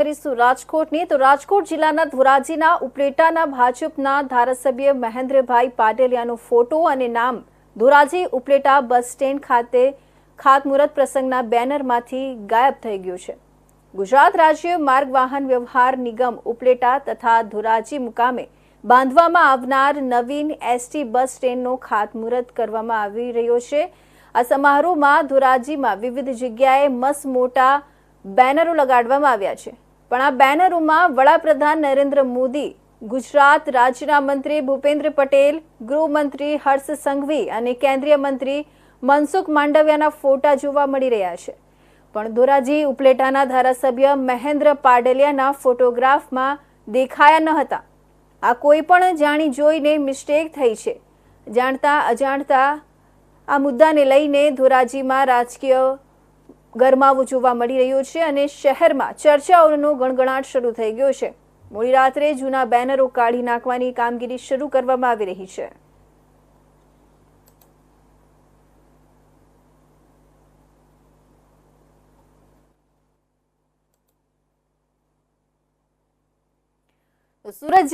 કરીશું રાજકોટની તો રાજકોટ જિલ્લાના ધોરાજીના ઉપલેટાના ભાજપના ધારાસભ્ય મહેન્દ્રભાઈ પાડલિયાનો ફોટો અને નામ ધોરાજી ઉપલેટા બસ સ્ટેન્ડ ખાતે ખાતમુહૂર્ત પ્રસંગના બેનરમાંથી ગાયબ થઈ ગયું છે। ગુજરાત રાજ્ય માર્ગ વાહન વ્યવહાર નિગમ ઉપલેટા તથા ધોરાજી મુકામે બાંધવામાં આવનાર નવીન એસટી બસ સ્ટેન્ડનો ખાતમુહૂર્ત કરવામાં આવી રહ્યો છે। આ સમારોહમાં ધોરાજીમાં વિવિધ જગ્યાએ મસ્ત મોટા બેનરો લગાડવામાં આવ્યા છે, પણ આ બેનરોમાં વડાપ્રધાન નરેન્દ્ર મોદી, ગુજરાત રાજ્યના મંત્રી ભૂપેન્દ્ર પટેલ, ગૃહમંત્રી હર્ષ સંઘવી અને કેન્દ્રીય મંત્રી મનસુખ માંડવિયાના ફોટા જોવા મળી રહ્યા છે, પણ ધોરાજી ઉપલેટાના ધારાસભ્ય મહેન્દ્ર પાડલિયાના ફોટોગ્રાફમાં દેખાયા ન હતા। આ કોઈ પણ જાણી જોઈને મિસ્ટેક થઈ છે। જાણતા અજાણતા આ મુદ્દાને લઈને ધોરાજીમાં રાજકીય ગરમાવો જોવા મળી રહ્યો છે અને શહેરમાં ચર્ચાઓનો ગણગણાટ શરૂ થઈ ગયો છે। મોડી રાત્રે જૂના બેનરો કાઢી નાખવાની કામગીરી શરૂ કરવામાં આવી રહી છે। સુરત